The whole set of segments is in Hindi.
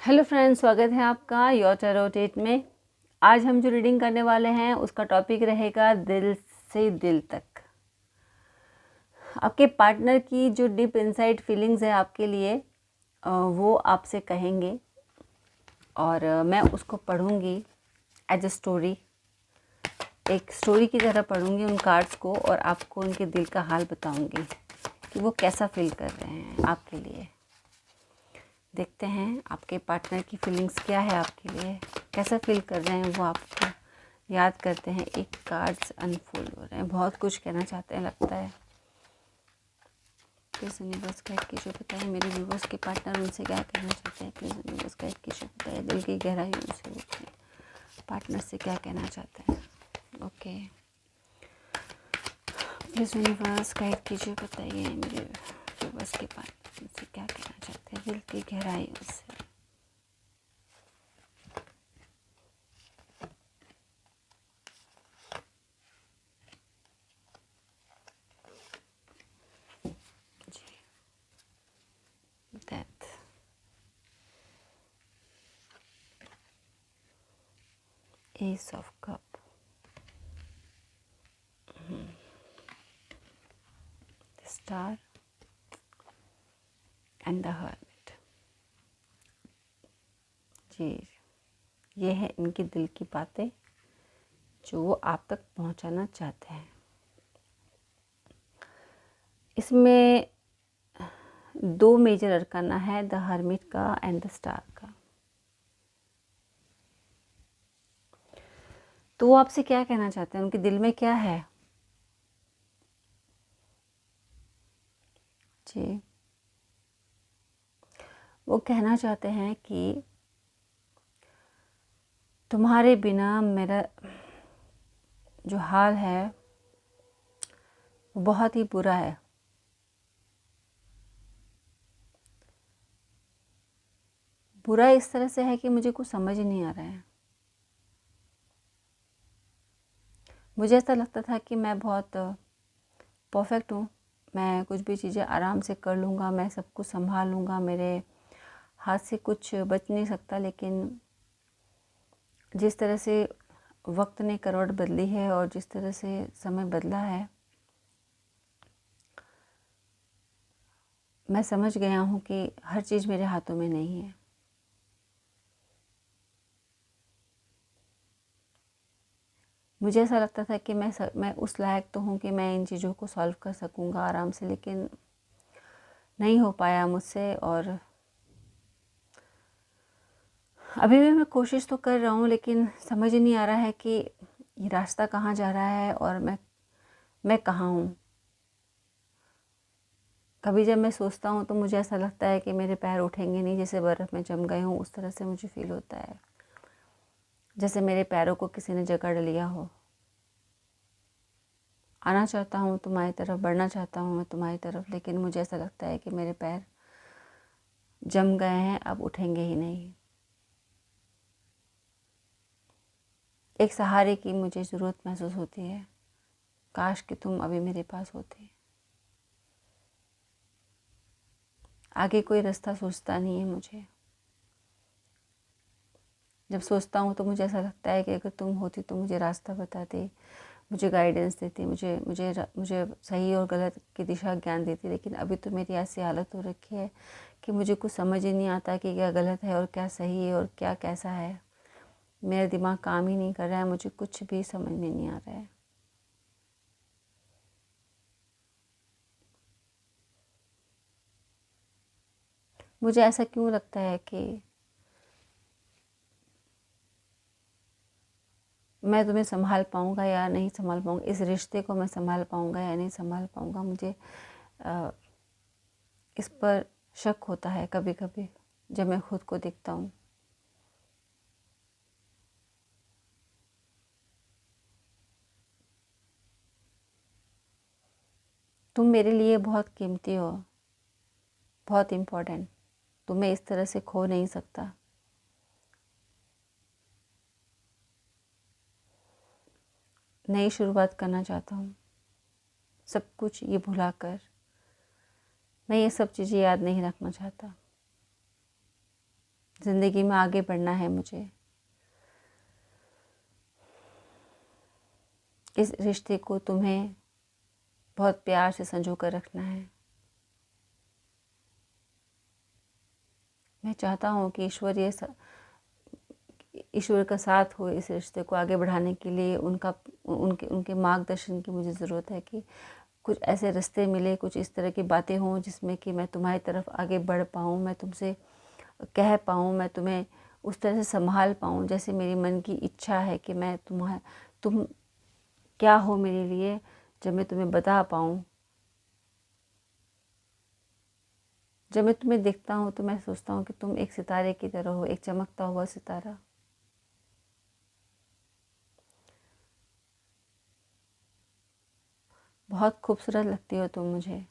हेलो फ्रेंड्स, स्वागत है आपका योर टैरोट में। आज हम जो रीडिंग करने वाले हैं उसका टॉपिक रहेगा दिल से दिल तक। आपके पार्टनर की जो डीप इनसाइड फीलिंग्स है आपके लिए वो आपसे कहेंगे और मैं उसको पढ़ूंगी एज अ स्टोरी, एक स्टोरी की तरह पढ़ूंगी उन कार्ड्स को और आपको उनके दिल का हाल बताऊंगी कि वो कैसा फील कर रहे हैं आपके लिए। देखते हैं आपके पार्टनर की फीलिंग्स क्या है आपके लिए, कैसा फील कर रहे हैं वो आपको। याद करते हैं, एक कार्ड्स अनफोल्ड हो रहे हैं, बहुत कुछ कहना चाहते हैं लगता है। प्लीज़ यूनिवर्स गाइड कीजिए, बताइए मेरे व्यूवर्स के पार्टनर उनसे क्या कहना चाहते हैं। प्लीज़ यूनिवर्स गाइड कीजिए, बताइए दिल की गहराइयों से उनके पार्टनर से क्या कहना चाहते हैं। ओके, प्लीज़ यूनिवर्स गाइड कीजिए, बताइए मेरे व्यूवर्स के पार्टनर उनसे क्या कहना चाहते हैं दिल की गहराइयों से। Death, Ace of Cup, the Star and the Hermit। जी, ये है इनके दिल की बातें जो वो आप तक पहुंचाना चाहते हैं। इसमें दो मेजर अरकाना है, द हर्मिट का एंड द स्टार का। तो वो आपसे क्या कहना चाहते हैं, उनके दिल में क्या है। जी, वो कहना चाहते हैं कि तुम्हारे बिना मेरा जो हाल है वो बहुत ही बुरा है। बुरा इस तरह से है कि मुझे कुछ समझ ही नहीं आ रहा है। मुझे ऐसा लगता था कि मैं बहुत परफेक्ट हूँ, मैं कुछ भी चीज़ें आराम से कर लूँगा, मैं सब कुछ संभाल लूँगा, मेरे हाथ से कुछ बच नहीं सकता। लेकिन जिस तरह से वक्त ने करवट बदली है और जिस तरह से समय बदला है, मैं समझ गया हूँ कि हर चीज़ मेरे हाथों में नहीं है। मुझे ऐसा लगता था कि मैं उस लायक तो हूँ कि मैं इन चीज़ों को सॉल्व कर सकूँगा आराम से, लेकिन नहीं हो पाया मुझसे। और अभी भी मैं कोशिश तो कर रहा हूँ, लेकिन समझ ही नहीं आ रहा है कि ये रास्ता कहाँ जा रहा है और मैं कहाँ हूँ। कभी जब मैं सोचता हूँ तो मुझे ऐसा लगता है कि मेरे पैर उठेंगे नहीं, जैसे बर्फ़ में जम गए हों, उस तरह से मुझे फील होता है, जैसे मेरे पैरों को किसी ने जकड़ लिया हो। आना चाहता हूँ तुम्हारी तरफ, बढ़ना चाहता हूँ मैं तुम्हारी तरफ, लेकिन मुझे ऐसा लगता है कि मेरे पैर जम गए हैं, अब उठेंगे ही नहीं। एक सहारे की मुझे ज़रूरत महसूस होती है। काश कि तुम अभी मेरे पास होते। आगे कोई रास्ता सोचता नहीं है मुझे। जब सोचता हूँ तो मुझे ऐसा लगता है कि अगर तुम होती तो मुझे रास्ता बताती, मुझे गाइडेंस देती, मुझे सही और गलत की दिशा ज्ञान देती। लेकिन अभी तो मेरी ऐसी हालत हो रखी है कि मुझे कुछ समझ ही नहीं आता कि क्या गलत है और क्या सही है और क्या कैसा है। मेरा दिमाग काम ही नहीं कर रहा है, मुझे कुछ भी समझ में नहीं आ रहा है। मुझे ऐसा क्यों लगता है कि मैं तुम्हें संभाल पाऊँगा या नहीं संभाल पाऊँगा, इस रिश्ते को मैं संभाल पाऊँगा या नहीं संभाल पाऊँगा। मुझे इस पर शक होता है कभी कभी जब मैं खुद को देखता हूँ। तुम मेरे लिए बहुत कीमती हो, बहुत इम्पोर्टेंट। तुम्हें इस तरह से खो नहीं सकता। नई शुरुआत करना चाहता हूँ, सब कुछ ये भुलाकर। मैं ये सब चीज़ें याद नहीं रखना चाहता। ज़िंदगी में आगे बढ़ना है मुझे। इस रिश्ते को तुम्हें बहुत प्यार से संजो कर रखना है। मैं चाहता हूँ कि ईश्वर का साथ हो इस रिश्ते को आगे बढ़ाने के लिए। उनके उनके मार्गदर्शन की मुझे ज़रूरत है कि कुछ ऐसे रास्ते मिले, कुछ इस तरह की बातें हों जिसमें कि मैं तुम्हारी तरफ आगे बढ़ पाऊँ, मैं तुमसे कह पाऊँ, मैं तुम्हें उस तरह से संभाल पाऊँ जैसे मेरी मन की इच्छा है कि मैं तुम क्या हो मेरे लिए, जब मैं तुम्हें बता पाऊँ। जब मैं तुम्हें देखता हूँ तो मैं सोचता हूँ कि तुम एक सितारे की तरह हो, एक चमकता हुआ सितारा। बहुत खूबसूरत लगती हो तुम मुझे।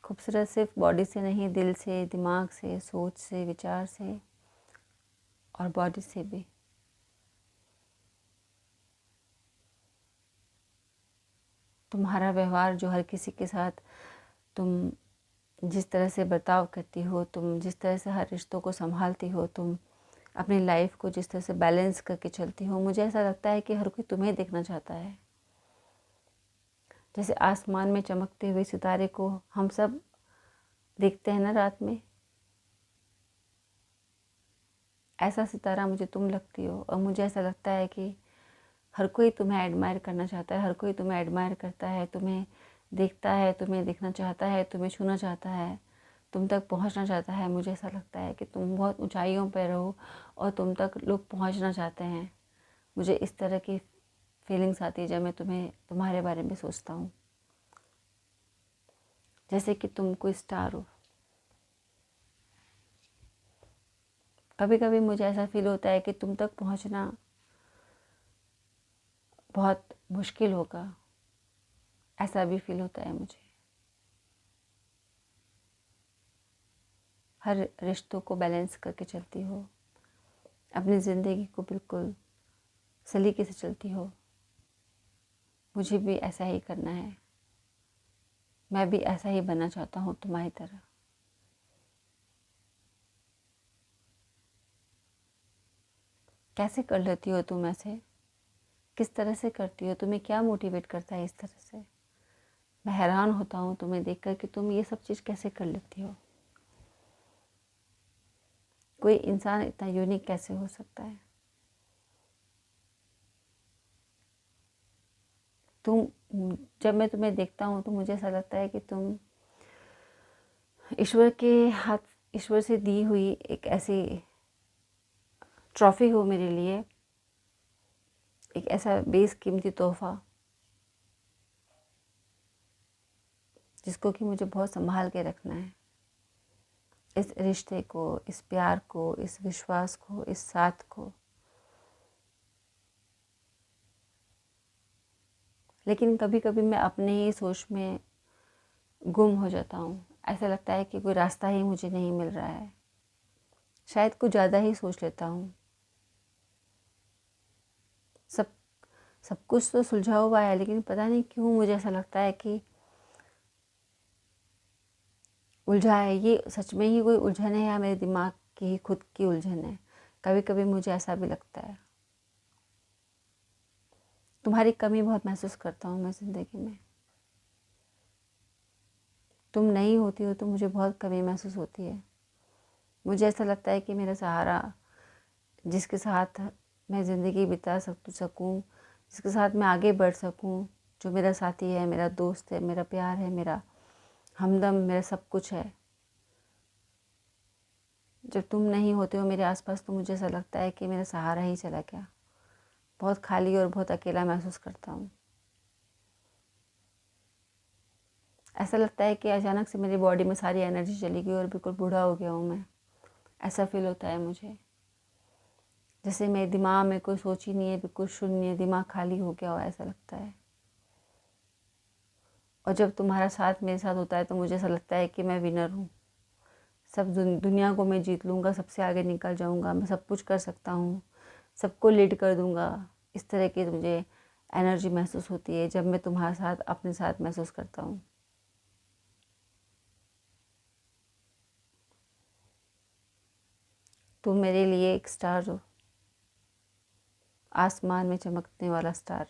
खूबसूरत सिर्फ बॉडी से नहीं, दिल से, दिमाग से, सोच से, विचार से और बॉडी से भी। तुम्हारा व्यवहार जो हर किसी के साथ तुम जिस तरह से बर्ताव करती हो, तुम जिस तरह से हर रिश्तों को संभालती हो, तुम अपनी लाइफ को जिस तरह से बैलेंस करके चलती हो, मुझे ऐसा लगता है कि हर कोई तुम्हें देखना चाहता है। जैसे आसमान में चमकते हुए सितारे को हम सब देखते हैं ना रात में, ऐसा सितारा मुझे तुम लगती हो। और मुझे ऐसा लगता है कि हर कोई तुम्हें एडमायर करना चाहता है, हर कोई तुम्हें एडमायर करता है, तुम्हें देखता है, तुम्हें देखना चाहता है, तुम्हें छूना चाहता है, तुम तक पहुंचना चाहता है। मुझे ऐसा लगता है कि तुम बहुत ऊंचाइयों पर रहो और तुम तक लोग पहुंचना चाहते हैं। मुझे इस तरह की फीलिंग्स आती है जब मैं तुम्हारे बारे में सोचता हूँ, जैसे कि तुम कोई स्टार हो। कभी कभी मुझे ऐसा फील होता है कि तुम तक पहुंचना बहुत मुश्किल होगा, ऐसा भी फील होता है मुझे। हर रिश्तों को बैलेंस करके चलती हो, अपनी ज़िंदगी को बिल्कुल सलीके से चलती हो। मुझे भी ऐसा ही करना है, मैं भी ऐसा ही बनना चाहता हूँ तुम्हारी तरह। कैसे कर लेती हो तुम ऐसे? किस तरह से करती हो? तुम्हें क्या मोटिवेट करता है इस तरह से? मैं हैरान होता हूँ तुम्हें देखकर कि तुम ये सब चीज़ कैसे कर लेती हो। कोई इंसान इतना यूनिक कैसे हो सकता है? जब मैं तुम्हें देखता हूँ तो मुझे ऐसा लगता है कि तुम ईश्वर से दी हुई एक ऐसी ट्रॉफी हो मेरे लिए, एक ऐसा बेशकीमती तोहफा जिसको कि मुझे बहुत संभाल के रखना है। इस रिश्ते को, इस प्यार को, इस विश्वास को, इस साथ को। लेकिन कभी कभी मैं अपने ही सोच में गुम हो जाता हूँ। ऐसा लगता है कि कोई रास्ता ही मुझे नहीं मिल रहा है। शायद कुछ ज़्यादा ही सोच लेता हूँ। सब सब कुछ तो सुलझा हुआ है, लेकिन पता नहीं क्यों मुझे ऐसा लगता है कि उलझा है। ये सच में ही कोई उलझन है या मेरे दिमाग की ही खुद की उलझन है? कभी कभी मुझे ऐसा भी लगता है। तुम्हारी कमी बहुत महसूस करता हूँ मैं ज़िंदगी में। तुम नहीं होती हो तो मुझे बहुत कमी महसूस होती है। मुझे ऐसा लगता है कि मेरा सहारा, जिसके साथ मैं ज़िंदगी बिता सकूँ, जिसके साथ मैं आगे बढ़ सकूँ, जो मेरा साथी है, मेरा दोस्त है, मेरा प्यार है, मेरा हमदम, मेरा सब कुछ है, जब तुम नहीं होते हो मेरे आसपास तो मुझे ऐसा लगता है कि मेरा सहारा ही चला गया। बहुत खाली और बहुत अकेला महसूस करता हूँ। ऐसा लगता है कि अचानक से मेरी बॉडी में सारी एनर्जी चली गई और बिल्कुल बूढ़ा हो गया हूँ मैं। ऐसा फील होता है मुझे, जैसे मेरे दिमाग में कोई सोच ही नहीं है, बिल्कुल शून्य, दिमाग खाली हो गया हो, ऐसा लगता है। और जब तुम्हारा साथ मेरे साथ होता है तो मुझे ऐसा लगता है कि मैं विनर हूँ। सब दुनिया को मैं जीत लूँगा, सबसे आगे निकल जाऊँगा, मैं सब कुछ कर सकता हूँ, सबको लीड कर दूँगा। इस तरह की मुझे एनर्जी महसूस होती है जब मैं तुम्हारे साथ अपने साथ महसूस करता हूँ। तुम मेरे लिए एक स्टार हो, आसमान में चमकने वाला स्टार,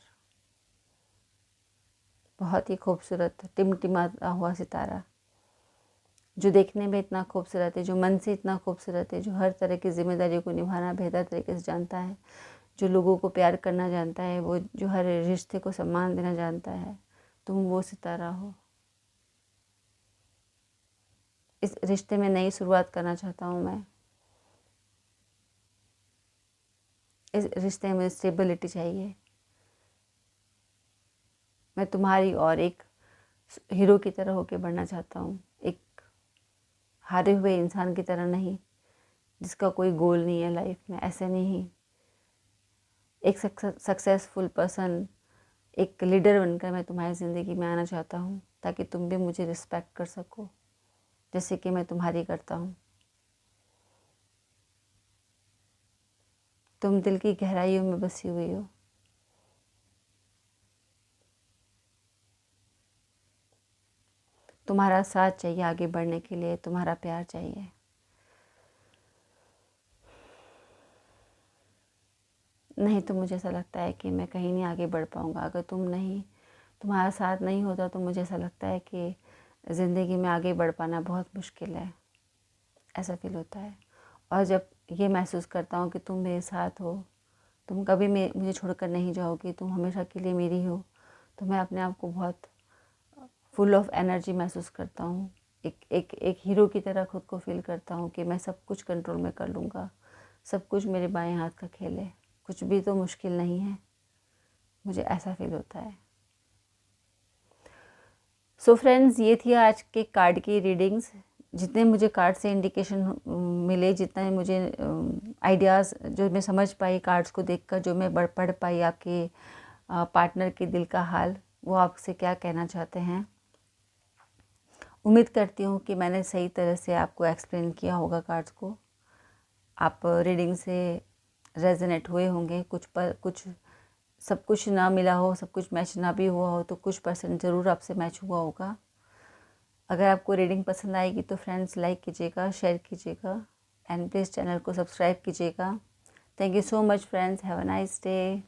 बहुत ही खूबसूरत टिमटिमाता हुआ सितारा, जो देखने में इतना खूबसूरत है, जो मन से इतना खूबसूरत है, जो हर तरह की जिम्मेदारियों को निभाना बेहतर तरीके से जानता है, जो लोगों को प्यार करना जानता है, वो जो हर रिश्ते को सम्मान देना जानता है। तुम वो सितारा हो। इस रिश्ते में नई शुरुआत करना चाहता हूँ मैं। इस रिश्ते में स्टेबिलिटी चाहिए। मैं तुम्हारी और एक हीरो की तरह होके बढ़ना चाहता हूँ, एक हारे हुए इंसान की तरह नहीं, जिसका कोई गोल नहीं है लाइफ में, ऐसे नहीं। एक सक्सेसफुल पर्सन, एक लीडर बनकर मैं तुम्हारी ज़िंदगी में आना चाहता हूँ, ताकि तुम भी मुझे रिस्पेक्ट कर सको जैसे कि मैं तुम्हारी करता हूँ। तुम दिल की गहराइयों में बसी हुई हो। तुम्हारा साथ चाहिए आगे बढ़ने के लिए, तुम्हारा प्यार चाहिए। नहीं तो मुझे ऐसा लगता है कि मैं कहीं नहीं आगे बढ़ पाऊँगा। अगर तुम्हारा साथ नहीं होता तो मुझे ऐसा लगता है कि ज़िंदगी में आगे बढ़ पाना बहुत मुश्किल है, ऐसा फील होता है। और जब ये महसूस करता हूँ कि तुम मेरे साथ हो, तुम कभी मुझे छोड़कर नहीं जाओगी, तुम हमेशा के लिए मेरी हो, तो मैं अपने आप को बहुत फुल ऑफ एनर्जी महसूस करता हूँ। एक हीरो की तरह खुद को फील करता हूँ कि मैं सब कुछ कंट्रोल में कर लूँगा, सब कुछ मेरे बाएं हाथ का खेल है, कुछ भी तो मुश्किल नहीं है, मुझे ऐसा फील होता है। सो फ्रेंड्स, ये थी आज के कार्ड की रीडिंग्स। जितने मुझे कार्ड से इंडिकेशन मिले, जितने मुझे आइडियाज़ जो मैं समझ पाई कार्ड्स को देखकर, जो मैं पढ़ पाई आपके पार्टनर के दिल का हाल, वो आपसे क्या कहना चाहते हैं। उम्मीद करती हूँ कि मैंने सही तरह से आपको एक्सप्लेन किया होगा कार्ड्स को। आप रीडिंग से रेजोनेट हुए होंगे, कुछ सब कुछ ना मिला हो, सब कुछ मैच ना भी हुआ हो, तो कुछ परसेंट ज़रूर आपसे मैच हुआ होगा। अगर आपको रीडिंग पसंद आएगी तो फ्रेंड्स लाइक कीजिएगा, शेयर कीजिएगा एंड प्लीज़ चैनल को सब्सक्राइब कीजिएगा। Thank you so much friends, have a nice day.